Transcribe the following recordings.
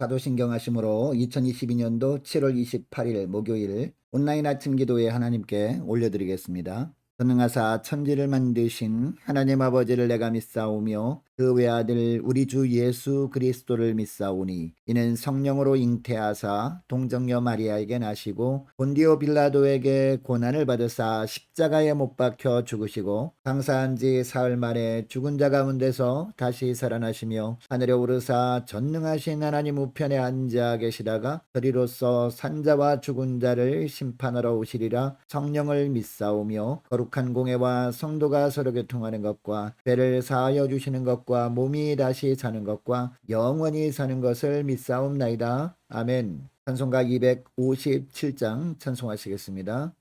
사도신경하심으로 2022년도 7월 28일 목요일 온라인 아침 기도에 하나님께 올려드리겠습니다. 전능하사 천지를 만드신 하나님 아버지를 내가 믿사오며 그 외아들 우리 주 예수 그리스도를 믿사오니 이는 성령으로 잉태하사 동정녀 마리아에게 나시고 본디오 빌라도에게 고난을 받으사 십자가에 못 박혀 죽으시고 장사한 지 사흘 만에 죽은 자 가운데서 다시 살아나시며 하늘에 오르사 전능하신 하나님 우편에 앉아 계시다가 저리로서 산자와 죽은 자를 심판하러 오시리라. 성령을 믿사오며 거룩한 공회와 성도가 서로 교통하는 것과 죄를 사하여 주시는 것과 몸이 다시 사는 것과 영원히 사는 것을 믿사옵나이다. 아멘. 찬송가 257장 찬송하시겠습니다.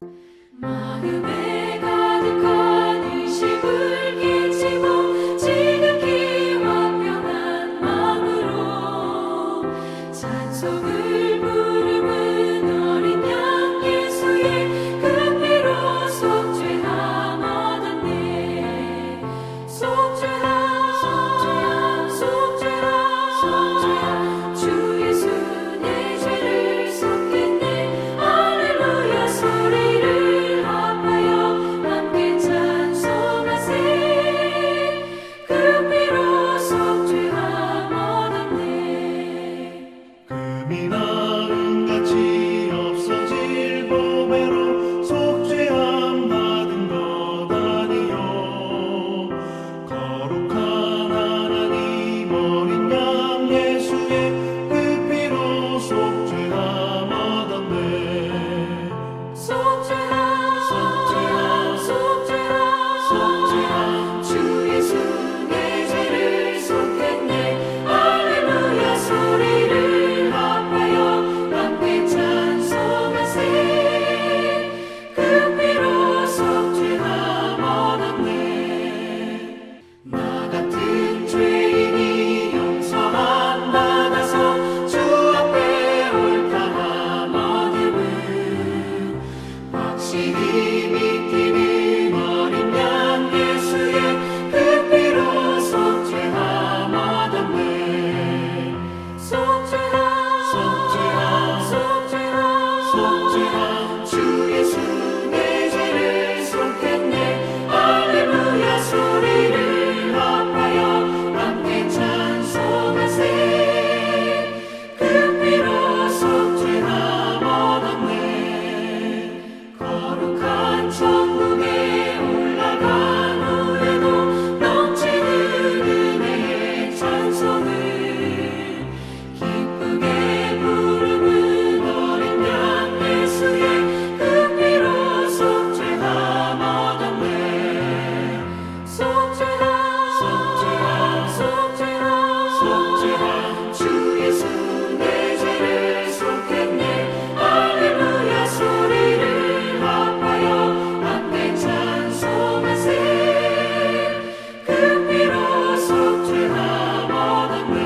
마음에 가득한 의심을 끼치고 지극히 완벽한 마음으로 찬송을 부르는 어린 양 예수의 그 피로 속죄함 얻었네. 속죄함 주 예수 내 죄를 속했네. 할렐루야 소리를 합하여 함께 찬송하세. 그 피로 속죄함 얻었네. 금이 나은같이 없어질 보배로 속죄함 받은 것 아니요. 거룩한 하나님 어린 양 예수의 그 피로 속죄함 얻었네. 속죄함 주 예수 내 죄를 속했네. 할렐루야 소리를 합하여 함께 찬송하세. 그 피로 속죄함 얻었네. 나 같은 죄인이 용서함 받아서 주 앞에 옳다함 얻음은 확실히 믿기는 어린 양 예수의 그 피로 속죄함 얻었네. 속죄함 주 예수 내 죄를 속했네. 할렐루야 소리를 합하여 함께 찬송하세. 그 피로 속죄함 얻었네. 거룩한 천국에 올라간 후에도 넘치는 은혜의 찬송을 기쁘게 부르는 어린 양 예수의 그 피로 속죄함 얻었네. 속죄함 주 예수 내 죄를 속했네. 할렐루야 소리를 합하여 함께 찬송하세. 그 피로 속죄함 얻었네.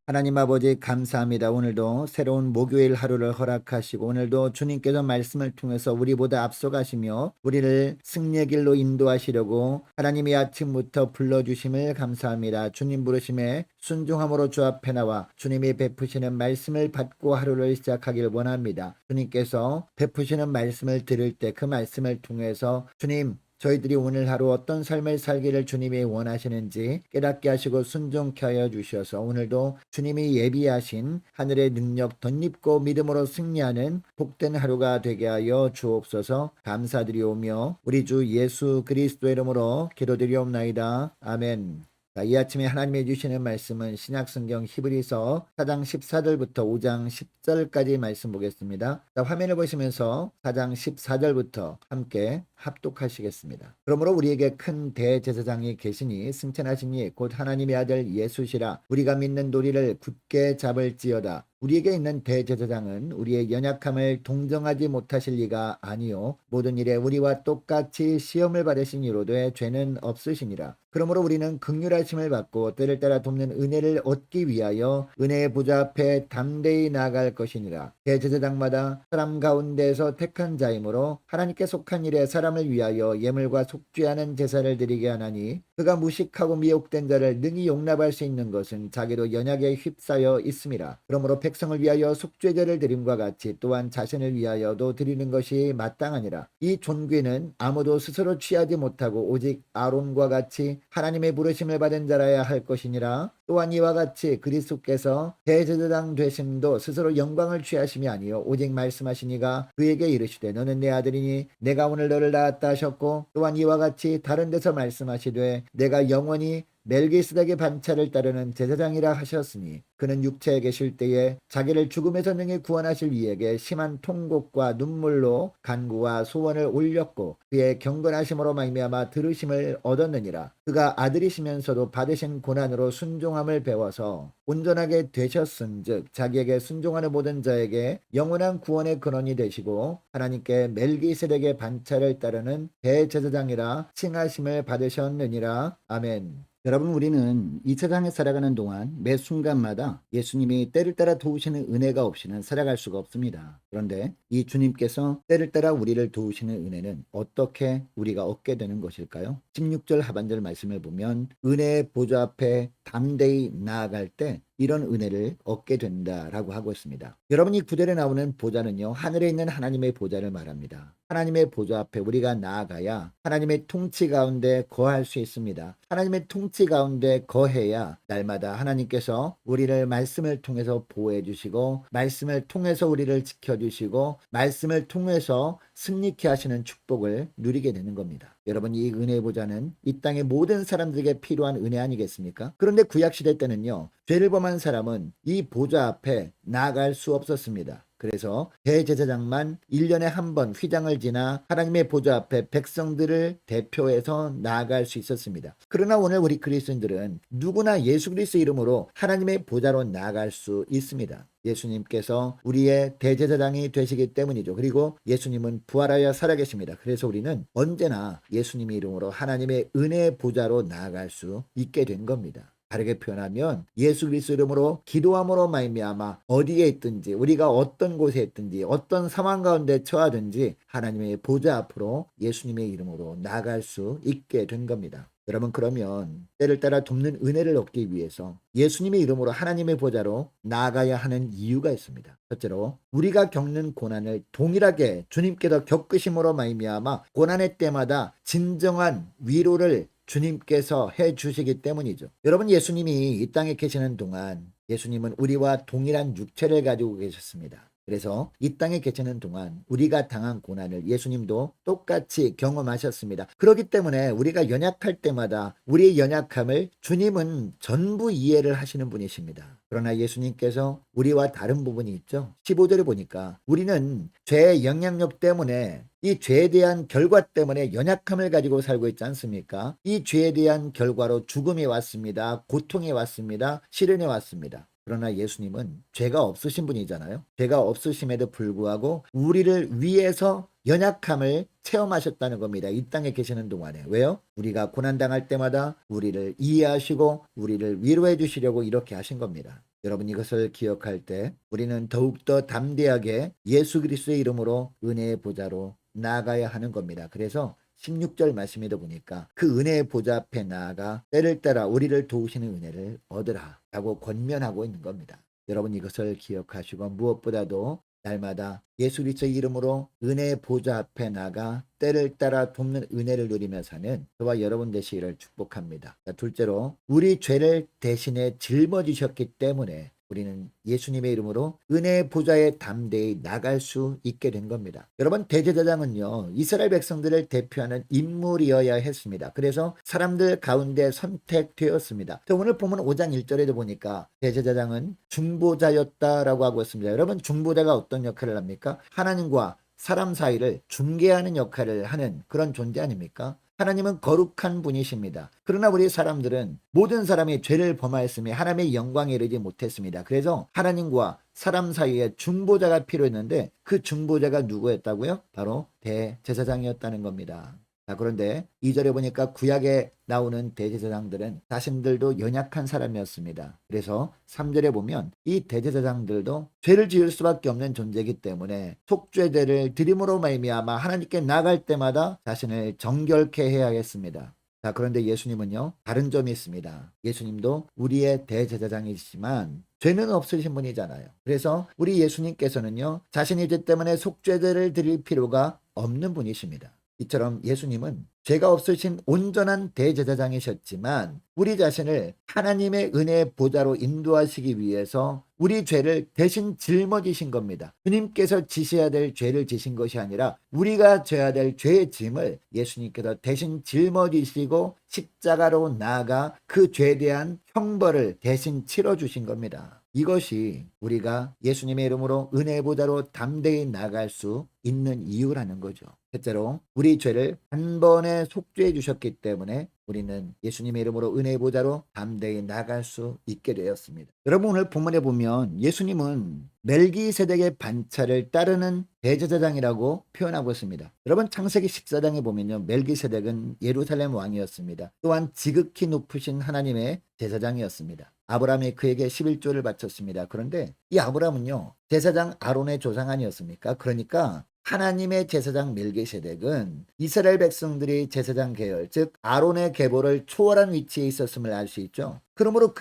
하나님 아버지 감사합니다. 오늘도 새로운 목요일 하루를 허락하시고 오늘도 주님께서 말씀을 통해서 우리보다 앞서가시며 우리를 승리의 길로 인도하시려고 하나님이 아침부터 불러주심을 감사합니다. 주님 부르심에 순종함으로 주 앞에 나와 주님이 베푸시는 말씀을 받고 하루를 시작하길 원합니다. 주님께서 베푸시는 말씀을 들을 때 그 말씀을 통해서 주님 저희들이 오늘 하루 어떤 삶을 살기를 주님이 원하시는지 깨닫게 하시고 순종케 하여 주셔서 오늘도 주님이 예비하신 하늘의 능력 덧입고 믿음으로 승리하는 복된 하루가 되게 하여 주옵소서. 감사드리오며 우리 주 예수 그리스도의 이름으로 기도드리옵나이다. 아멘. 자, 이 아침에 하나님이 주시는 말씀은 신약성경 히브리서 4장 14절부터 5장 10절까지 말씀 보겠습니다. 자, 화면을 보시면서 4장 14절부터 함께 합독하시겠습니다. 그러므로 우리에게 큰 대제사장이 계시니 승천하시니 곧 하나님의 아들 예수시라. 우리가 믿는 도리를 굳게 잡을지어다. 우리에게 있는 대제사장은 우리의 연약함을 동정하지 못하실 리가 아니요 모든 일에 우리와 똑같이 시험을 받으신 이로되 죄는 없으시니라. 그러므로 우리는 긍휼하심을 받고 때를 따라 돕는 은혜를 얻기 위하여 은혜의 보좌 앞에 담대히 나아갈 것이니라. 대제사장마다 사람 가운데서 택한 자이므로 하나님께 속한 일에 사람을 위하여 예물과 속죄하는 제사를 드리게 하나니 그가 무식하고 미혹된 자를 능히 용납할 수 있는 것은 자기도 연약에 휩싸여 있음이라. 그러므로 백성을 위하여 속죄제를 드림과 같이 또한 자신을 위하여도 드리는 것이 마땅하니라. 이 존귀는 아무도 스스로 취하지 못하고 오직 아론과 같이 하나님의 부르심을 받은 자라야 할 것이니라. 또한 이와 같이 그리스도께서 대제사장 되심도 스스로 영광을 취하심이 아니요 오직 말씀하시니가 그에게 이르시되 너는 내 아들이니 내가 오늘 너를 낳았다 하셨고 또한 이와 같이 다른 데서 말씀하시되 내가 영원히 멜기스덱의 반차를 따르는 제사장이라 하셨으니 그는 육체에 계실 때에 자기를 죽음에서 능히 구원하실 이에게 심한 통곡과 눈물로 간구와 소원을 올렸고 그의 경건하심으로 말미암아 들으심을 얻었느니라. 그가 아들이시면서도 받으신 고난으로 순종함을 배워서 온전하게 되셨은즉 자기에게 순종하는 모든 자에게 영원한 구원의 근원이 되시고 하나님께 멜기스덱의 반차를 따르는 대제사장이라 칭하심을 받으셨느니라. 아멘. 여러분, 우리는 이 세상에 살아가는 동안 매 순간마다 예수님이 때를 따라 도우시는 은혜가 없이는 살아갈 수가 없습니다. 그런데 이 주님께서 때를 따라 우리를 도우시는 은혜는 어떻게 우리가 얻게 되는 것일까요? 16절 하반절 말씀을 보면 은혜의 보좌 앞에 담대히 나아갈 때 이런 은혜를 얻게 된다라고 하고 있습니다. 여러분, 이 구절에 나오는 보좌는요, 하늘에 있는 하나님의 보좌를 말합니다. 하나님의 보좌 앞에 우리가 나아가야 하나님의 통치 가운데 거할 수 있습니다. 하나님의 통치 가운데 거해야 날마다 하나님께서 우리를 말씀을 통해서 보호해 주시고 말씀을 통해서 우리를 지켜주시고 말씀을 통해서 승리케 하시는 축복을 누리게 되는 겁니다. 여러분, 이 은혜의 보좌는 이 땅의 모든 사람들에게 필요한 은혜 아니겠습니까? 그런데 구약시대 때는요, 죄를 범한 사람은 이 보좌 앞에 나아갈 수 없었습니다. 그래서 대제사장만 1년에 한 번 휘장을 지나 하나님의 보좌 앞에 백성들을 대표해서 나아갈 수 있었습니다. 그러나 오늘 우리 그리스도인들은 누구나 예수 그리스도 이름으로 하나님의 보좌로 나아갈 수 있습니다. 예수님께서 우리의 대제사장이 되시기 때문이죠. 그리고 예수님은 부활하여 살아계십니다. 그래서 우리는 언제나 예수님의 이름으로 하나님의 은혜의 보좌로 나아갈 수 있게 된 겁니다. 다르게 표현하면 예수 그리스도 이름으로 기도함으로 말미암아 어디에 있든지 우리가 어떤 곳에 있든지 어떤 상황 가운데 처하든지 하나님의 보좌 앞으로 예수님의 이름으로 나아갈 수 있게 된 겁니다. 여러분, 그러면 때를 따라 돕는 은혜를 얻기 위해서 예수님의 이름으로 하나님의 보좌로 나아가야 하는 이유가 있습니다. 첫째로 우리가 겪는 고난을 동일하게 주님께서 겪으심으로 말미암아 고난의 때마다 진정한 위로를 주님께서 해 주시기 때문이죠. 여러분, 예수님이 이 땅에 계시는 동안 예수님은 우리와 동일한 육체를 가지고 계셨습니다. 그래서 이 땅에 계시는 동안 우리가 당한 고난을 예수님도 똑같이 경험하셨습니다. 그렇기 때문에 우리가 연약할 때마다 우리의 연약함을 주님은 전부 이해를 하시는 분이십니다. 그러나 예수님께서 우리와 다른 부분이 있죠. 15절에 보니까 우리는 죄의 영향력 때문에 이 죄에 대한 결과 때문에 연약함을 가지고 살고 있지 않습니까? 이 죄에 대한 결과로 죽음이 왔습니다. 고통이 왔습니다. 시련이 왔습니다. 그러나 예수님은 죄가 없으신 분이잖아요. 죄가 없으심에도 불구하고 우리를 위해서 연약함을 체험하셨다는 겁니다. 이 땅에 계시는 동안에. 왜요? 우리가 고난당할 때마다 우리를 이해하시고 우리를 위로해 주시려고 이렇게 하신 겁니다. 여러분, 이것을 기억할 때 우리는 더욱더 담대하게 예수 그리스도의 이름으로 은혜의 보좌로 나아가야 하는 겁니다. 그래서 16절 말씀에도 보니까 그 은혜의 보좌 앞에 나아가 때를 따라 우리를 도우시는 은혜를 얻으라 라고 권면하고 있는 겁니다. 여러분, 이것을 기억하시고 무엇보다도 날마다 예수 그리스도의 이름으로 은혜의 보좌 앞에 나가 때를 따라 돕는 은혜를 누리며 사는 저와 여러분 되시기를 축복합니다. 둘째로 우리 죄를 대신에 짊어지셨기 때문에 우리는 예수님의 이름으로 은혜의 보좌에 담대히 나갈 수 있게 된 겁니다. 여러분, 대제사장은요, 이스라엘 백성들을 대표하는 인물이어야 했습니다. 그래서 사람들 가운데 선택되었습니다. 오늘 보면 5장 1절에도 보니까 대제사장은 중보자였다라고 하고 있습니다. 여러분, 중보자가 어떤 역할을 합니까? 하나님과 사람 사이를 중개하는 역할을 하는 그런 존재 아닙니까? 하나님은 거룩한 분이십니다. 그러나 우리 사람들은 모든 사람이 죄를 범하였으며 하나님의 영광에 이르지 못했습니다. 그래서 하나님과 사람 사이에 중보자가 필요했는데 그 중보자가 누구였다고요? 바로 대제사장이었다는 겁니다. 자, 그런데 2절에 보니까 구약에 나오는 대제사장들은 자신들도 연약한 사람이었습니다. 그래서 3절에 보면 이 대제사장들도 죄를 지을 수밖에 없는 존재이기 때문에 속죄제를 드림으로 말미암아 하나님께 나갈 때마다 자신을 정결케 해야 하겠습니다. 자, 그런데 예수님은요, 다른 점이 있습니다. 예수님도 우리의 대제사장이시지만 죄는 없으신 분이잖아요. 그래서 우리 예수님께서는요, 자신의 죄 때문에 속죄제를 드릴 필요가 없는 분이십니다. 이처럼 예수님은 죄가 없으신 온전한 대제사장이셨지만 우리 자신을 하나님의 은혜의 보좌로 인도하시기 위해서 우리 죄를 대신 짊어지신 겁니다. 주님께서 지셔야 될 죄를 지신 것이 아니라 우리가 져야 될 죄의 짐을 예수님께서 대신 짊어지시고 십자가로 나아가 그 죄에 대한 형벌을 대신 치러주신 겁니다. 이것이 우리가 예수님의 이름으로 은혜의 보좌로 담대히 나갈 수 있는 이유라는 거죠. 첫째로 우리 죄를 한 번에 속죄해 주셨기 때문에 우리는 예수님의 이름으로 은혜의 보좌로 담대히 나갈 수 있게 되었습니다. 여러분, 오늘 본문에 보면 예수님은 멜기세덱의 반차를 따르는 대제사장이라고 표현하고 있습니다. 여러분, 창세기 14장에 보면요, 멜기세덱은 예루살렘 왕이었습니다. 또한 지극히 높으신 하나님의 제사장이었습니다. 아브라함이 그에게 11조를 바쳤습니다. 그런데 이 아브라함은요, 제사장 아론의 조상 아니었습니까? 그러니까 하나님의 제사장 멜기세덱은 이스라엘 백성들이 제사장 계열, 즉 아론의 계보를 초월한 위치에 있었음을 알 수 있죠. 그러므로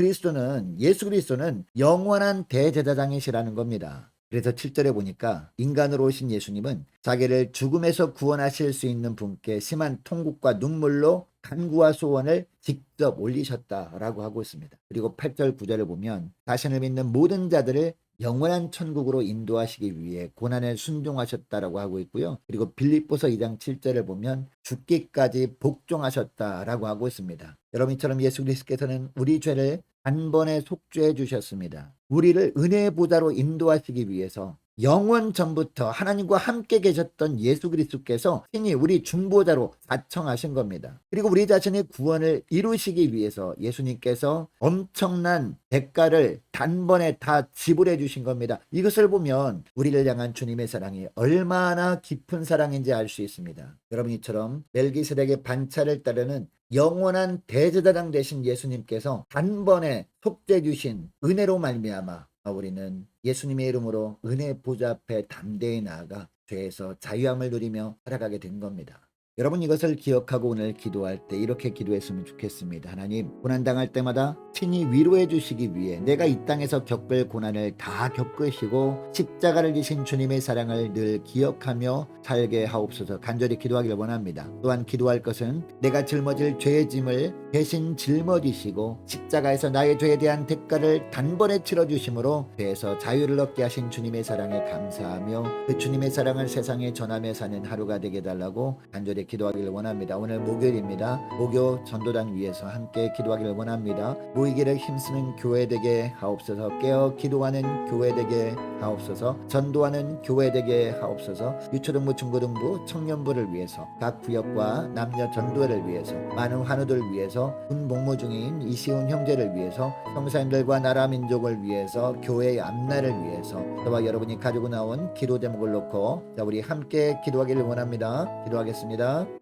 예수 그리스도는 영원한 대제사장이시라는 겁니다. 그래서 7절에 보니까 인간으로 오신 예수님은 자기를 죽음에서 구원하실 수 있는 분께 심한 통곡과 눈물로 간구와 소원을 직접 올리셨다라고 하고 있습니다. 그리고 8절 9절을 보면 자신을 믿는 모든 자들을 영원한 천국으로 인도하시기 위해 고난에 순종하셨다라고 하고 있고요. 그리고 빌립보서 2장 7절을 보면 죽기까지 복종하셨다라고 하고 있습니다. 여러분처럼 예수 그리스도께서는 우리 죄를 단번에 속죄해 주셨습니다. 우리를 은혜의 보좌로 인도하시기 위해서 영원 전부터 하나님과 함께 계셨던 예수 그리스도께서 친히 우리 중보자로 자청하신 겁니다. 그리고 우리 자신의 구원을 이루시기 위해서 예수님께서 엄청난 대가를 단번에 다 지불해 주신 겁니다. 이것을 보면 우리를 향한 주님의 사랑이 얼마나 깊은 사랑인지 알 수 있습니다. 여러분이처럼 멜기세덱의 반차를 따르는 영원한 대제사장 되신 예수님께서 단번에 속죄해 주신 은혜로 말미암아 우리는 예수님의 이름으로 은혜 보좌 앞에 담대히 나아가 죄에서 자유함을 누리며 살아가게 된 겁니다. 여러분, 이것을 기억하고 오늘 기도할 때 이렇게 기도했으면 좋겠습니다. 하나님, 고난당할 때마다 친히 위로해 주시기 위해 내가 이 땅에서 겪을 고난을 다 겪으시고 십자가를 지신 주님의 사랑을 늘 기억하며 살게 하옵소서 간절히 기도하기를 원합니다. 또한 기도할 것은 내가 짊어질 죄의 짐을 대신 짊어지시고 십자가에서 나의 죄에 대한 대가를 단번에 치러주심으로 죄에서 자유를 얻게 하신 주님의 사랑에 감사하며 그 주님의 사랑을 세상에 전하며 사는 하루가 되게 해달라고 간절히 기도하기를 원합니다. 오늘 목요일입니다. 목요 전도단 위에서 함께 기도하기를 원합니다. 모이기를 힘쓰는 교회 되게 하옵소서. 깨어 기도하는 교회 되게 하옵소서. 전도하는 교회 되게 하옵소서. 유초등부 중고등부 청년부를 위해서 각 구역과 남녀 전도회를 위해서 많은 환우들 위해서 군 복무 중인 이시훈 형제를 위해서 성사님들과 나라 민족을 위해서 교회의 앞날을 위해서 저와 여러분이 가지고 나온 기도 제목을 놓고 우리 함께 기도하기를 원합니다. 기도하겠습니다.